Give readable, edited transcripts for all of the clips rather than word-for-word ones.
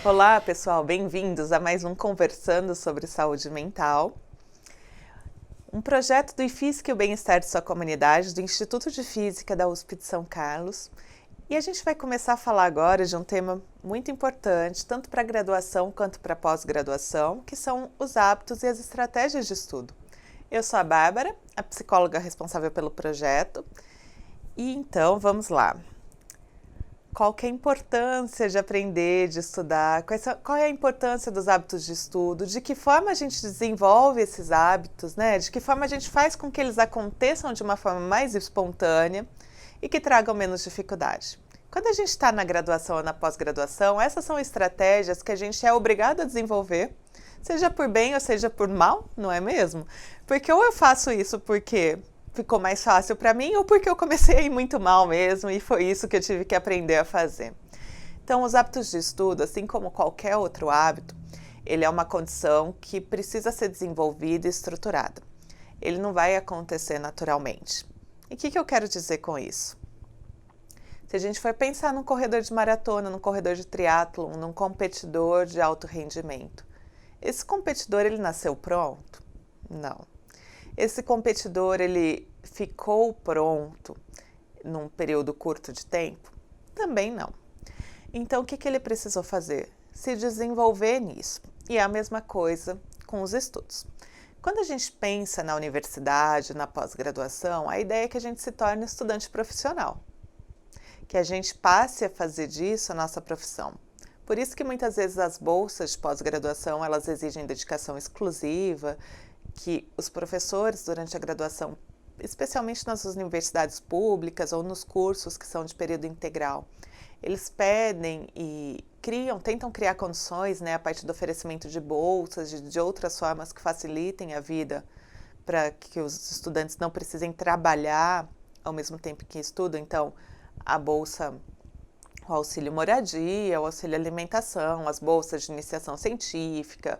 Olá, pessoal, bem-vindos a mais um Conversando sobre Saúde Mental. Um projeto do IFISC e o Bem-Estar de Sua Comunidade, do Instituto de Física da USP de São Carlos. E a gente vai começar a falar agora de um tema muito importante, tanto para a graduação quanto para a pós-graduação, que são os hábitos e as estratégias de estudo. Eu sou a Bárbara, a psicóloga responsável pelo projeto. E então, vamos lá. Qual que é a importância de aprender, de estudar? Qual é a importância dos hábitos de estudo? De que forma a gente desenvolve esses hábitos, né? De que forma a gente faz com que eles aconteçam de uma forma mais espontânea e que tragam menos dificuldade? Quando a gente está na graduação ou na pós-graduação, essas são estratégias que a gente é obrigado a desenvolver, seja por bem ou seja por mal, não é mesmo? Porque ou eu faço isso porque ficou mais fácil para mim ou porque eu comecei a ir muito mal mesmo e foi isso que eu tive que aprender a fazer. Então, os hábitos de estudo, assim como qualquer outro hábito, ele é uma condição que precisa ser desenvolvida e estruturada. Ele não vai acontecer naturalmente. E o que eu quero dizer com isso? Se a gente for pensar num corredor de maratona, num corredor de triatlon, num competidor de alto rendimento, esse competidor ele nasceu pronto? Não. Esse competidor, ele ficou pronto num período curto de tempo? Também não. Então, o que ele precisou fazer? Se desenvolver nisso. E é a mesma coisa com os estudos. Quando a gente pensa na universidade, na pós-graduação, a ideia é que a gente se torne estudante profissional. Que a gente passe a fazer disso a nossa profissão. Por isso que muitas vezes as bolsas de pós-graduação, elas exigem dedicação exclusiva, que os professores durante a graduação, especialmente nas universidades públicas ou nos cursos que são de período integral, eles pedem e tentam criar condições, né, a partir do oferecimento de bolsas, de outras formas que facilitem a vida para que os estudantes não precisem trabalhar ao mesmo tempo que estudam. Então, a bolsa, o auxílio moradia, o auxílio alimentação, as bolsas de iniciação científica,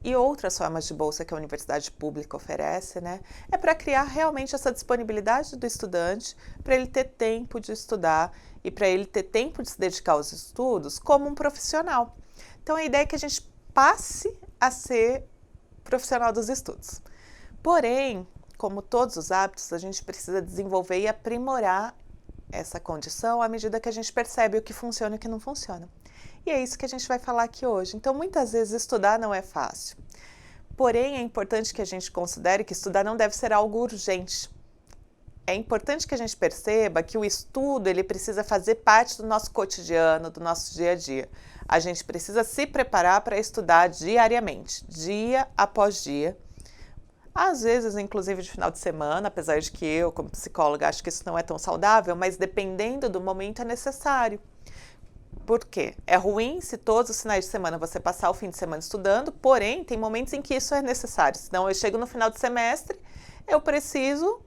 e outras formas de bolsa que a universidade pública oferece, né? É para criar realmente essa disponibilidade do estudante para ele ter tempo de estudar e para ele ter tempo de se dedicar aos estudos como um profissional. Então, a ideia é que a gente passe a ser profissional dos estudos. Porém, como todos os hábitos, a gente precisa desenvolver e aprimorar essa condição à medida que a gente percebe o que funciona e o que não funciona. E é isso que a gente vai falar aqui hoje. Então, muitas vezes, estudar não é fácil. Porém, é importante que a gente considere que estudar não deve ser algo urgente. É importante que a gente perceba que o estudo ele precisa fazer parte do nosso cotidiano, do nosso dia a dia. A gente precisa se preparar para estudar diariamente, dia após dia. Às vezes, inclusive de final de semana, apesar de que eu, como psicóloga, acho que isso não é tão saudável, mas dependendo do momento é necessário. Por quê? É ruim se todos os finais de semana você passar o fim de semana estudando, porém, tem momentos em que isso é necessário. Senão, eu chego no final de semestre, eu preciso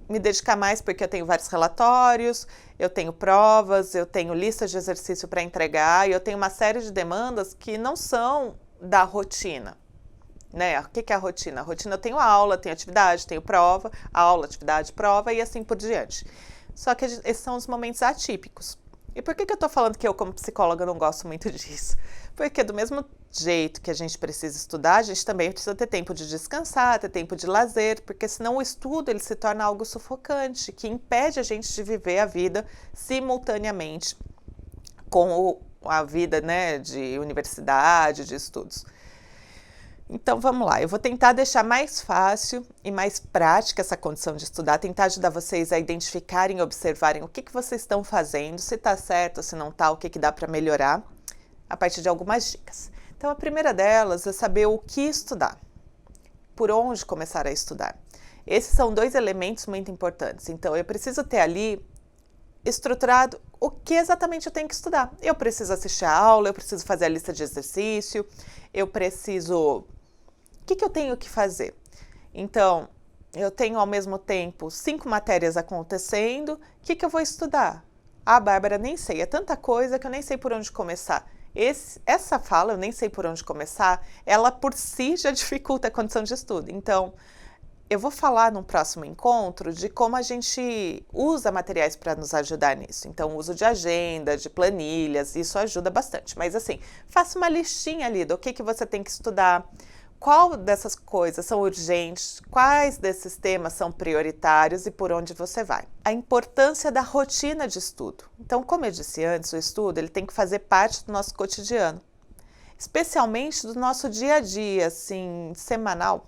me dedicar mais porque eu tenho vários relatórios, eu tenho provas, eu tenho listas de exercício para entregar e eu tenho uma série de demandas que não são da rotina. Né? O que é a rotina? A rotina eu tenho aula, tenho atividade, tenho prova, aula, atividade, prova e assim por diante. Só que esses são os momentos atípicos. E por que eu estou falando que eu, como psicóloga, não gosto muito disso? Porque do mesmo jeito que a gente precisa estudar, a gente também precisa ter tempo de descansar, ter tempo de lazer, porque senão o estudo ele se torna algo sufocante, que impede a gente de viver a vida simultaneamente com a vida, né, de universidade, de estudos. Então, vamos lá. Eu vou tentar deixar mais fácil e mais prática essa condição de estudar, tentar ajudar vocês a identificarem e observarem o que vocês estão fazendo, se está certo, se não está, o que dá para melhorar, a partir de algumas dicas. Então, a primeira delas é saber o que estudar, por onde começar a estudar. Esses são dois elementos muito importantes. Então, eu preciso ter ali estruturado o que exatamente eu tenho que estudar. Eu preciso assistir a aula, eu preciso fazer a lista de exercício, eu preciso... O que eu tenho que fazer? Então, eu tenho ao mesmo tempo 5 matérias acontecendo, o que eu vou estudar? Ah, Bárbara, nem sei, é tanta coisa que eu nem sei por onde começar. Essa fala, eu nem sei por onde começar, ela por si já dificulta a condição de estudo. Então, Eu vou falar no próximo encontro de como a gente usa materiais para nos ajudar nisso. Então, uso de agenda, de planilhas, isso ajuda bastante. Mas assim, faça uma listinha ali do que você tem que estudar, qual dessas coisas são urgentes, quais desses temas são prioritários e por onde você vai. A importância da rotina de estudo. Então, como eu disse antes, o estudo ele tem que fazer parte do nosso cotidiano, especialmente do nosso dia a dia, assim, semanal.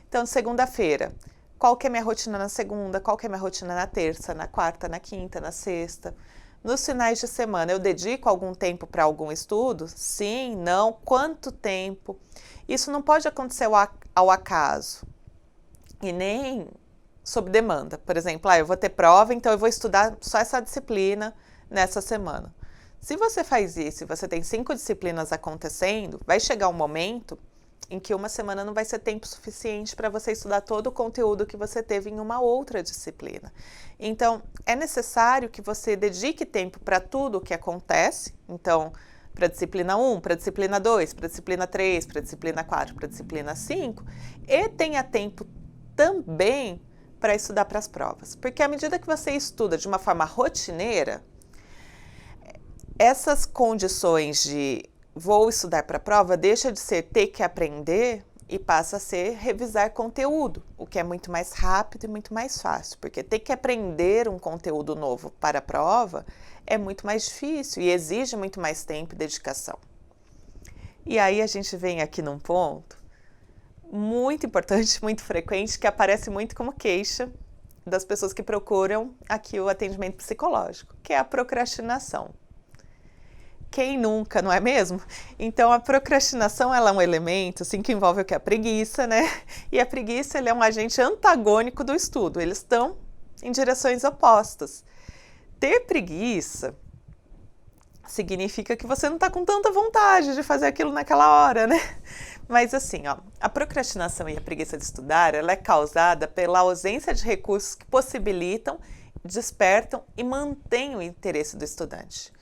Então, segunda-feira, qual que é a minha rotina na segunda, qual que é a minha rotina na terça, na quarta, na quinta, na sexta. Nos finais de semana, eu dedico algum tempo para algum estudo? Sim, não, quanto tempo? Isso não pode acontecer ao acaso e nem sob demanda. Por exemplo, eu vou ter prova, então eu vou estudar só essa disciplina nessa semana. Se você faz isso e você tem 5 disciplinas acontecendo, vai chegar um momento em que uma semana não vai ser tempo suficiente para você estudar todo o conteúdo que você teve em uma outra disciplina. Então, é necessário que você dedique tempo para tudo o que acontece. Então, para a disciplina 1, para a disciplina 2, para a disciplina 3, para a disciplina 4, para a disciplina 5, e tenha tempo também para estudar para as provas. Porque à medida que você estuda de uma forma rotineira, essas condições de vou estudar para a prova deixa de ser ter que aprender e passa a ser revisar conteúdo, o que é muito mais rápido e muito mais fácil, porque ter que aprender um conteúdo novo para a prova é muito mais difícil e exige muito mais tempo e dedicação. E aí a gente vem aqui num ponto muito importante, muito frequente, que aparece muito como queixa das pessoas que procuram aqui o atendimento psicológico, que é a procrastinação. Quem nunca, não é mesmo? Então, a procrastinação ela é um elemento assim, que envolve o que? A preguiça, né? E a preguiça ele é um agente antagônico do estudo. Eles estão em direções opostas. Ter preguiça significa que você não está com tanta vontade de fazer aquilo naquela hora, né? Mas assim, a procrastinação e a preguiça de estudar, ela é causada pela ausência de recursos que possibilitam, despertam e mantêm o interesse do estudante.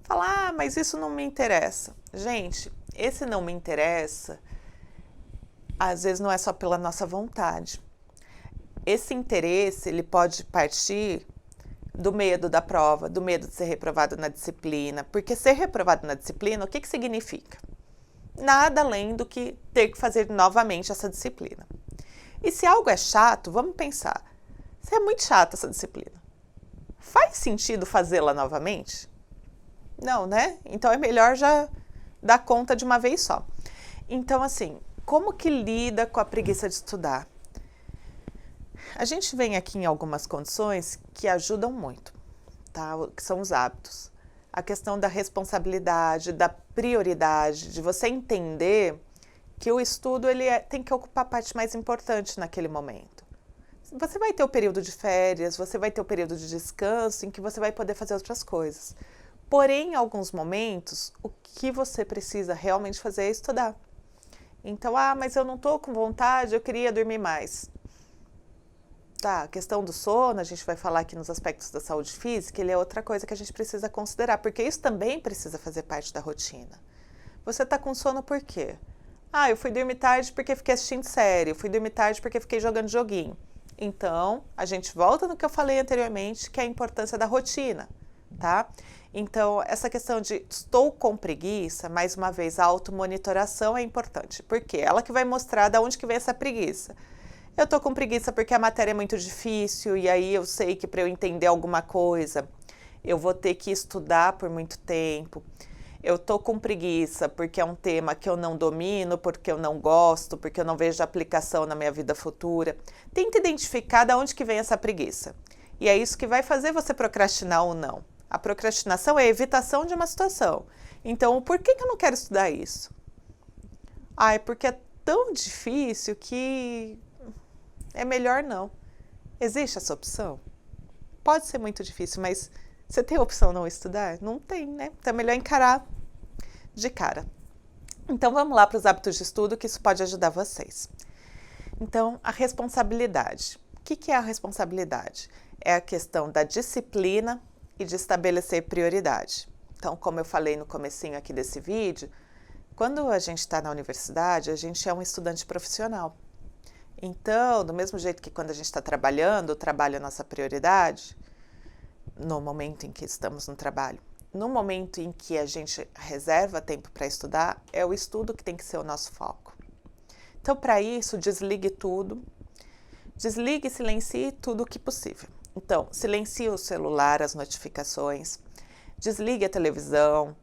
Falar, mas isso não me interessa. Gente, esse não me interessa, às vezes não é só pela nossa vontade. Esse interesse, ele pode partir do medo da prova, do medo de ser reprovado na disciplina. Porque ser reprovado na disciplina, o que significa? Nada além do que ter que fazer novamente essa disciplina. E se algo é chato, vamos pensar. Se é muito chata essa disciplina, faz sentido fazê-la novamente? Não, né? Então é melhor já dar conta de uma vez só. Então, assim, como que lida com a preguiça de estudar? A gente vem aqui em algumas condições que ajudam muito, tá? Que são os hábitos. A questão da responsabilidade, da prioridade, de você entender que o estudo tem que ocupar a parte mais importante naquele momento. Você vai ter o período de férias, você vai ter o período de descanso em que você vai poder fazer outras coisas. Porém, em alguns momentos, o que você precisa realmente fazer é estudar. Então, mas eu não estou com vontade, eu queria dormir mais. Tá, a questão do sono, a gente vai falar aqui nos aspectos da saúde física, ele é outra coisa que a gente precisa considerar, porque isso também precisa fazer parte da rotina. Você está com sono por quê? Eu fui dormir tarde porque fiquei assistindo série, eu fui dormir tarde porque fiquei jogando joguinho. Então, a gente volta no que eu falei anteriormente, que é a importância da rotina, tá? Então, essa questão de estou com preguiça, mais uma vez, a automonitoração é importante, porque ela que vai mostrar de onde que vem essa preguiça. Eu estou com preguiça porque a matéria é muito difícil e aí eu sei que para eu entender alguma coisa, eu vou ter que estudar por muito tempo. Eu estou com preguiça porque é um tema que eu não domino, porque eu não gosto, porque eu não vejo aplicação na minha vida futura. Tenta identificar de onde que vem essa preguiça. E é isso que vai fazer você procrastinar ou não. A procrastinação é a evitação de uma situação. Então, por que eu não quero estudar isso? É porque é tão difícil que é melhor não. Existe essa opção? Pode ser muito difícil, mas você tem a opção não estudar? Não tem, né? Então é melhor encarar de cara. Então vamos lá para os hábitos de estudo, que isso pode ajudar vocês. Então, a responsabilidade. O que é a responsabilidade? É a questão da disciplina e de estabelecer prioridade. Então, como eu falei no comecinho aqui desse vídeo, quando a gente está na universidade, a gente é um estudante profissional. Então, do mesmo jeito que quando a gente está trabalhando, o trabalho é a nossa prioridade, no momento em que estamos no trabalho. No momento em que a gente reserva tempo para estudar, é o estudo que tem que ser o nosso foco. Então, para isso, desligue tudo. Desligue e silencie tudo o que possível. Então, silencie o celular, as notificações, desligue a televisão.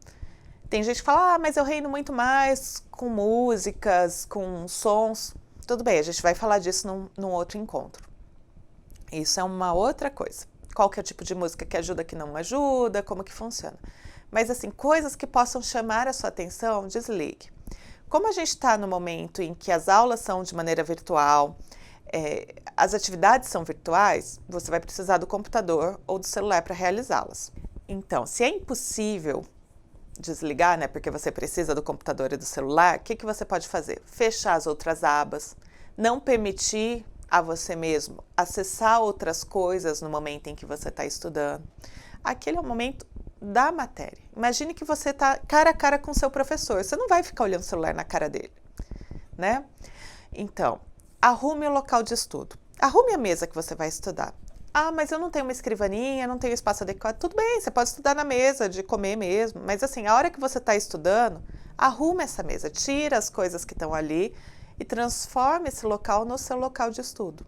Tem gente que fala, mas eu reino muito mais com músicas, com sons. Tudo bem, a gente vai falar disso num outro encontro. Isso é uma outra coisa. Qual que é o tipo de música que ajuda, que não ajuda, como que funciona. Mas assim, coisas que possam chamar a sua atenção, desligue. Como a gente está no momento em que as aulas são de maneira virtual, as atividades são virtuais, você vai precisar do computador ou do celular para realizá-las. Então, se é impossível desligar, né, porque você precisa do computador e do celular, o que você pode fazer? Fechar as outras abas, não permitir a você mesmo acessar outras coisas no momento em que você está estudando. Aquele é o momento da matéria. Imagine que você está cara a cara com o seu professor, você não vai ficar olhando o celular na cara dele, né? Então, arrume o local de estudo. Arrume a mesa que você vai estudar. Ah, mas eu não tenho uma escrivaninha, não tenho espaço adequado. Tudo bem, você pode estudar na mesa, de comer mesmo. Mas assim, a hora que você está estudando, arrume essa mesa, tira as coisas que estão ali e transforme esse local no seu local de estudo.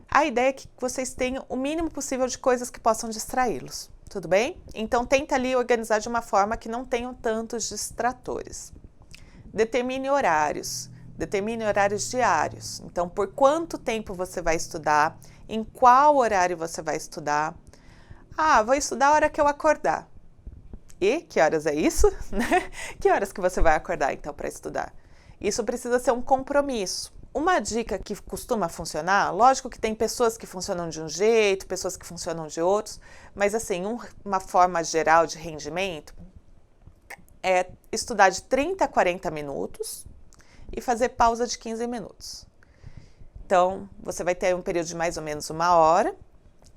A ideia é que vocês tenham o mínimo possível de coisas que possam distraí-los. Tudo bem? Então, tenta ali organizar de uma forma que não tenham tantos distratores. Determine horários diários. Então, por quanto tempo você vai estudar, em qual horário você vai estudar. Ah, vou estudar a hora que eu acordar. E que horas é isso? Que horas que você vai acordar, então, para estudar? Isso precisa ser um compromisso. Uma dica que costuma funcionar, lógico que tem pessoas que funcionam de um jeito, pessoas que funcionam de outros, mas assim, uma forma geral de rendimento é estudar de 30 a 40 minutos e fazer pausa de 15 minutos. Então, você vai ter um período de mais ou menos 1 hora,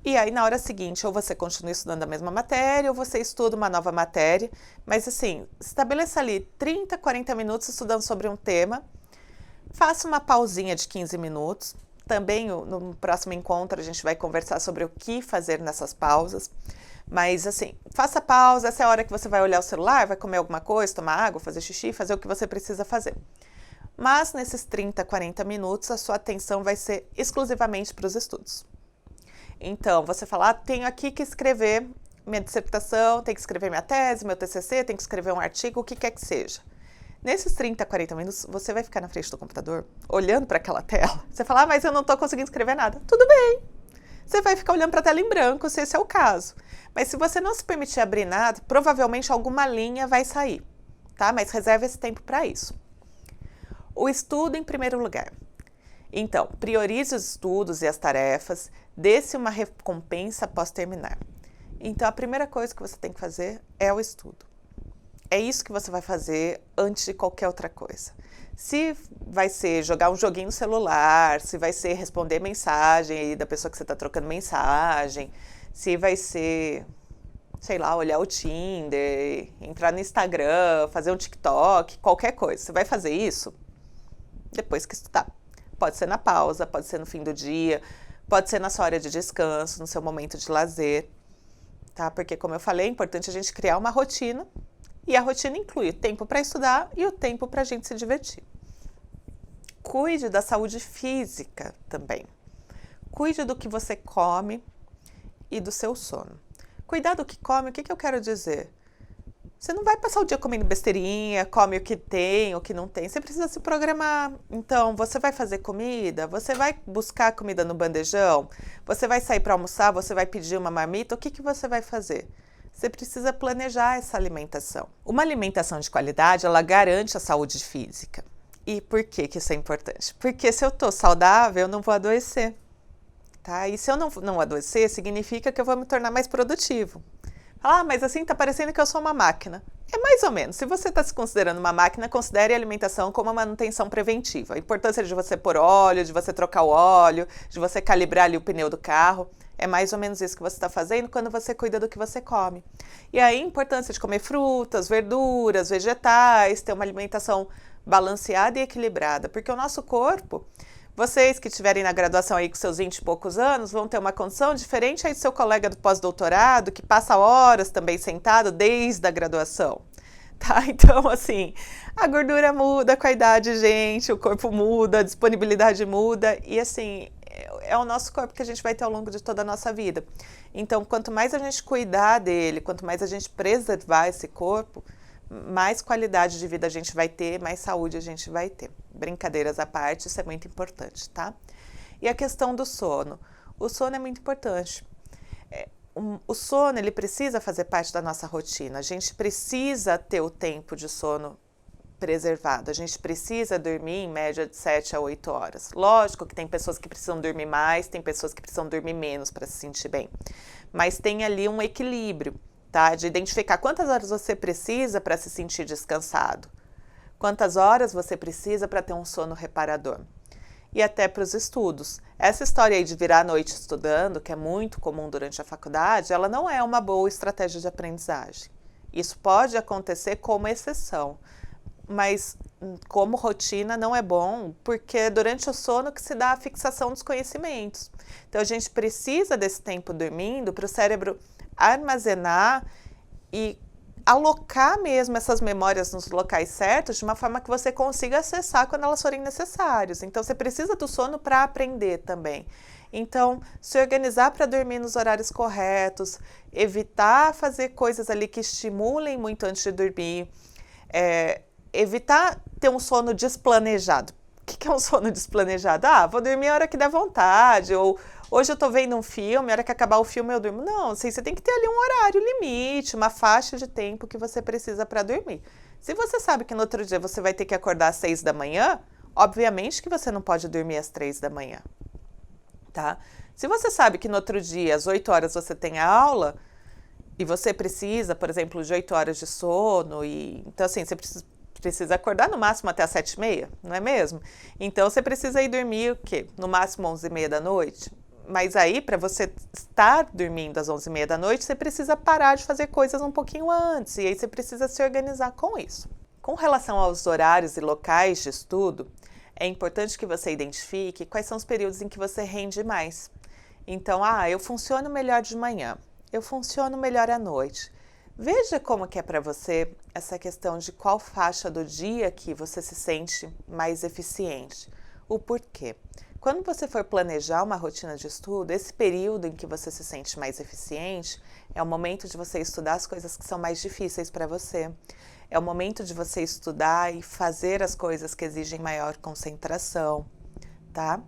e aí na hora seguinte, ou você continua estudando a mesma matéria, ou você estuda uma nova matéria, mas assim, estabeleça ali 30, 40 minutos estudando sobre um tema, faça uma pausinha de 15 minutos, também no próximo encontro a gente vai conversar sobre o que fazer nessas pausas, mas assim, faça pausa, essa é a hora que você vai olhar o celular, vai comer alguma coisa, tomar água, fazer xixi, fazer o que você precisa fazer. Mas nesses 30, 40 minutos, a sua atenção vai ser exclusivamente para os estudos. Então, você fala, tenho aqui que escrever minha dissertação, tenho que escrever minha tese, meu TCC, tenho que escrever um artigo, o que quer que seja. Nesses 30, 40 minutos, você vai ficar na frente do computador, olhando para aquela tela. Você fala, mas eu não estou conseguindo escrever nada. Tudo bem. Você vai ficar olhando para a tela em branco, se esse é o caso. Mas se você não se permitir abrir nada, provavelmente alguma linha vai sair, tá? Mas reserve esse tempo para isso. O estudo em primeiro lugar. Então, priorize os estudos e as tarefas, dê-se uma recompensa após terminar. Então, a primeira coisa que você tem que fazer é o estudo. É isso que você vai fazer antes de qualquer outra coisa. Se vai ser jogar um joguinho no celular, se vai ser responder mensagem aí da pessoa que você está trocando mensagem, se vai ser, sei lá, olhar o Tinder, entrar no Instagram, fazer um TikTok, qualquer coisa. Você vai fazer isso depois que estudar. Pode ser na pausa, pode ser no fim do dia, pode ser na sua hora de descanso, no seu momento de lazer, tá? Porque, como eu falei, é importante a gente criar uma rotina. E a rotina inclui o tempo para estudar e o tempo para a gente se divertir. Cuide da saúde física também. Cuide do que você come e do seu sono. Cuidar do que come, o que eu quero dizer? Você não vai passar o dia comendo besteirinha, come o que tem, o que não tem. Você precisa se programar. Então, você vai fazer comida? Você vai buscar comida no bandejão? Você vai sair para almoçar? Você vai pedir uma marmita? O que você vai fazer? Você precisa planejar essa alimentação. Uma alimentação de qualidade, ela garante a saúde física. E por que isso é importante? Porque se eu estou saudável, eu não vou adoecer. Tá? E se eu não adoecer, significa que eu vou me tornar mais produtivo. Ah, mas assim está parecendo que eu sou uma máquina. É mais ou menos. Se você está se considerando uma máquina, considere a alimentação como uma manutenção preventiva. A importância de você pôr óleo, de você trocar o óleo, de você calibrar ali o pneu do carro. É mais ou menos isso que você está fazendo quando você cuida do que você come. E aí a importância de comer frutas, verduras, vegetais, ter uma alimentação balanceada e equilibrada, porque o nosso corpo, vocês que estiverem na graduação aí com seus 20 e poucos anos, vão ter uma condição diferente aí do seu colega do pós-doutorado, que passa horas também sentado desde a graduação. Tá? Então, assim, a gordura muda com a idade, gente, o corpo muda, a disponibilidade muda e, assim, é o nosso corpo que a gente vai ter ao longo de toda a nossa vida. Então, quanto mais a gente cuidar dele, quanto mais a gente preservar esse corpo, mais qualidade de vida a gente vai ter, mais saúde a gente vai ter. Brincadeiras à parte, isso é muito importante, tá? E a questão do sono. O sono é muito importante. O sono, ele precisa fazer parte da nossa rotina. A gente precisa ter o tempo de sono preservado. A gente precisa dormir em média de 7 a 8 horas. Lógico que tem pessoas que precisam dormir mais, tem pessoas que precisam dormir menos para se sentir bem. Mas tem ali um equilíbrio, tá? De identificar quantas horas você precisa para se sentir descansado. Quantas horas você precisa para ter um sono reparador. E até para os estudos. Essa história aí de virar a noite estudando, que é muito comum durante a faculdade, ela não é uma boa estratégia de aprendizagem. Isso pode acontecer como exceção, mas como rotina não é bom, porque é durante o sono que se dá a fixação dos conhecimentos. Então a gente precisa desse tempo dormindo para o cérebro armazenar e alocar mesmo essas memórias nos locais certos de uma forma que você consiga acessar quando elas forem necessárias. Então você precisa do sono para aprender também. Então, se organizar para dormir nos horários corretos, evitar fazer coisas ali que estimulem muito antes de dormir, evitar ter um sono desplanejado. O que é um sono desplanejado? Ah, vou dormir a hora que der vontade, ou hoje eu tô vendo um filme, a hora que acabar o filme eu durmo. Não, assim, você tem que ter ali um horário limite, uma faixa de tempo que você precisa para dormir. Se você sabe que no outro dia você vai ter que acordar às 6 da manhã, obviamente que você não pode dormir às 3 da manhã, tá? Se você sabe que no outro dia, às 8 horas, você tem a aula, e você precisa, por exemplo, de 8 horas de sono, então assim, você precisa acordar no máximo até às 7h30, não é mesmo? Então você precisa ir dormir o quê? No máximo 11h30 da noite. Mas aí, para você estar dormindo às 11h30 da noite, você precisa parar de fazer coisas um pouquinho antes. E aí você precisa se organizar com isso. Com relação aos horários e locais de estudo, é importante que você identifique quais são os períodos em que você rende mais. Então, eu funciono melhor de manhã, eu funciono melhor à noite. Veja como que é para você essa questão de qual faixa do dia que você se sente mais eficiente. O porquê. Quando você for planejar uma rotina de estudo, esse período em que você se sente mais eficiente é o momento de você estudar as coisas que são mais difíceis para você. É o momento de você estudar e fazer as coisas que exigem maior concentração, tá?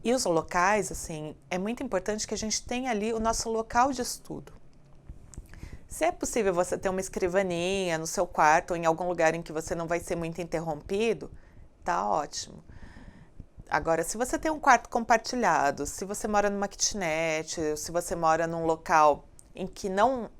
E os locais, assim, é muito importante que a gente tenha ali o nosso local de estudo. Se é possível você ter uma escrivaninha no seu quarto ou em algum lugar em que você não vai ser muito interrompido, tá ótimo. Agora, se você tem um quarto compartilhado, se você mora numa kitnet, se você mora num local em que não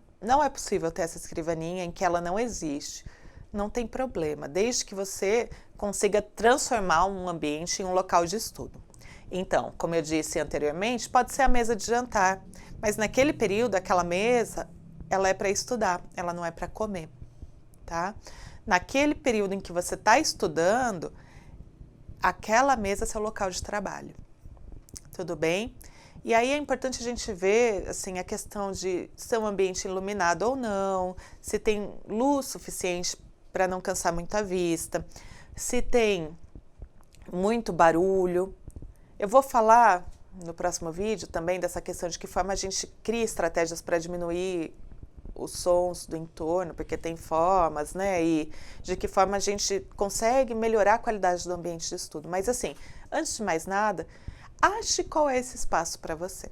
é possível ter essa escrivaninha, em que ela não existe, não tem problema, desde que você consiga transformar um ambiente em um local de estudo. Então, como eu disse anteriormente, pode ser a mesa de jantar, mas naquele período, aquela mesa, ela é para estudar, ela não é para comer, tá? Naquele período em que você está estudando, aquela mesa é seu local de trabalho, tudo bem? E aí é importante a gente ver, assim, a questão de ser um ambiente iluminado ou não, se tem luz suficiente para não cansar muito a vista, se tem muito barulho. Eu vou falar no próximo vídeo também dessa questão de que forma a gente cria estratégias para diminuir os sons do entorno, porque tem formas, né? E de que forma a gente consegue melhorar a qualidade do ambiente de estudo. Mas assim, antes de mais nada, ache qual é esse espaço para você,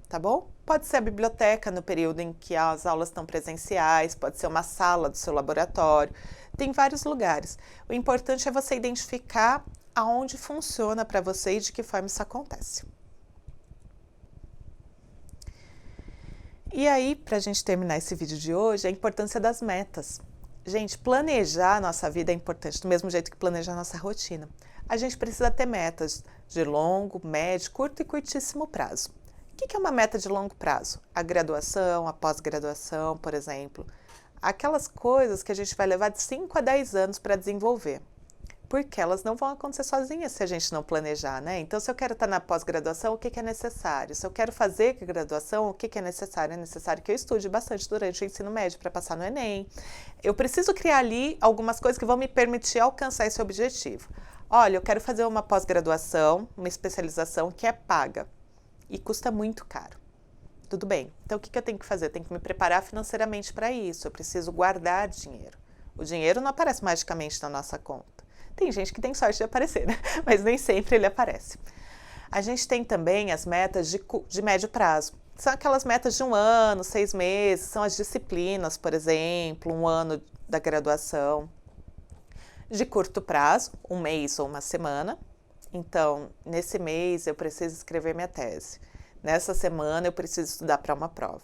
tá bom? Pode ser a biblioteca no período em que as aulas estão presenciais, pode ser uma sala do seu laboratório, tem vários lugares. O importante é você identificar aonde funciona para você e de que forma isso acontece. E aí, para a gente terminar esse vídeo de hoje, a importância das metas. Gente, planejar a nossa vida é importante, do mesmo jeito que planejar a nossa rotina. A gente precisa ter metas de longo, médio, curto e curtíssimo prazo. O que é uma meta de longo prazo? A graduação, a pós-graduação, por exemplo. Aquelas coisas que a gente vai levar de 5 a 10 anos para desenvolver, Porque elas não vão acontecer sozinhas se a gente não planejar, né? Então, se eu quero estar na pós-graduação, o que é necessário? Se eu quero fazer graduação, o que é necessário? É necessário que eu estude bastante durante o ensino médio para passar no Enem. Eu preciso criar ali algumas coisas que vão me permitir alcançar esse objetivo. Olha, eu quero fazer uma pós-graduação, uma especialização que é paga e custa muito caro. Tudo bem. Então, o que eu tenho que fazer? Eu tenho que me preparar financeiramente para isso. Eu preciso guardar dinheiro. O dinheiro não aparece magicamente na nossa conta. Tem gente que tem sorte de aparecer, né? Mas nem sempre ele aparece. A gente tem também as metas de médio prazo. São aquelas metas de 1 ano, 6 meses, são as disciplinas, por exemplo, 1 ano da graduação. De curto prazo, 1 mês ou 1 semana. Então, nesse mês eu preciso escrever minha tese. Nessa semana eu preciso estudar para uma prova.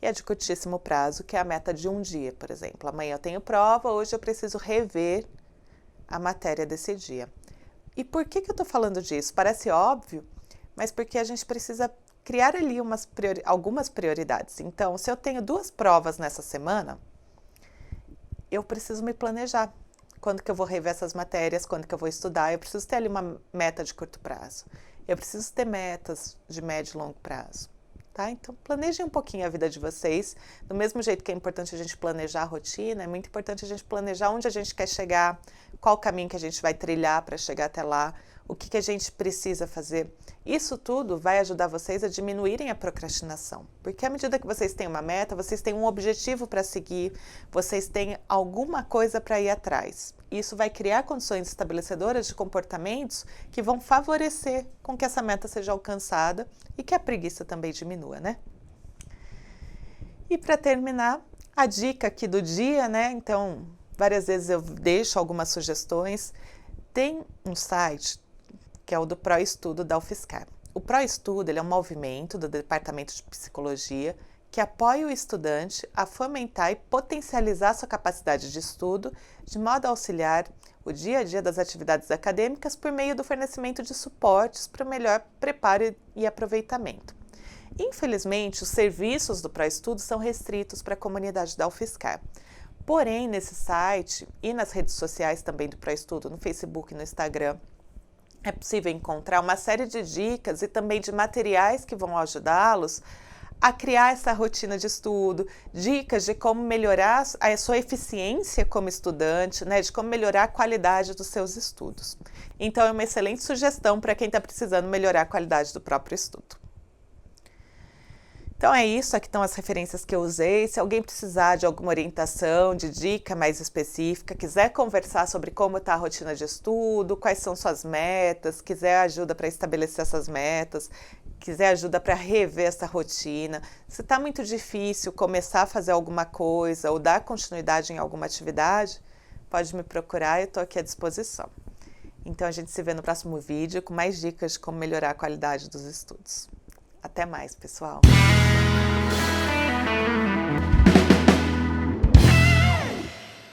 E a de curtíssimo prazo, que é a meta de 1 dia, por exemplo. Amanhã eu tenho prova, hoje eu preciso rever a matéria desse dia. E por que eu estou falando disso? Parece óbvio, mas porque a gente precisa criar ali algumas prioridades. Então, se eu tenho 2 provas nessa semana, eu preciso me planejar. Quando que eu vou rever essas matérias, quando que eu vou estudar, eu preciso ter ali uma meta de curto prazo. Eu preciso ter metas de médio e longo prazo. Tá? Então, planejem um pouquinho a vida de vocês. Do mesmo jeito que é importante a gente planejar a rotina, é muito importante a gente planejar onde a gente quer chegar, qual o caminho que a gente vai trilhar para chegar até lá, o que a gente precisa fazer. Isso tudo vai ajudar vocês a diminuírem a procrastinação. Porque à medida que vocês têm uma meta, vocês têm um objetivo para seguir, vocês têm alguma coisa para ir atrás. Isso vai criar condições estabelecedoras de comportamentos que vão favorecer com que essa meta seja alcançada e que a preguiça também diminua, né? E para terminar, a dica aqui do dia, né? Então, várias vezes eu deixo algumas sugestões. Tem um site que é o do ProEstudo da UFSCar. O ProEstudo ele é um movimento do Departamento de Psicologia que apoia o estudante a fomentar e potencializar sua capacidade de estudo, de modo a auxiliar o dia a dia das atividades acadêmicas por meio do fornecimento de suportes para o melhor preparo e aproveitamento. Infelizmente, os serviços do ProEstudo são restritos para a comunidade da UFSCar. Porém, nesse site e nas redes sociais também do ProEstudo, no Facebook e no Instagram, é possível encontrar uma série de dicas e também de materiais que vão ajudá-los a criar essa rotina de estudo, dicas de como melhorar a sua eficiência como estudante, né, de como melhorar a qualidade dos seus estudos. Então, é uma excelente sugestão para quem está precisando melhorar a qualidade do próprio estudo. Então é isso, aqui estão as referências que eu usei. Se alguém precisar de alguma orientação, de dica mais específica, quiser conversar sobre como está a rotina de estudo, quais são suas metas, quiser ajuda para estabelecer essas metas, quiser ajuda para rever essa rotina, se está muito difícil começar a fazer alguma coisa ou dar continuidade em alguma atividade, pode me procurar, eu estou aqui à disposição. Então a gente se vê no próximo vídeo com mais dicas de como melhorar a qualidade dos estudos. Até mais, pessoal!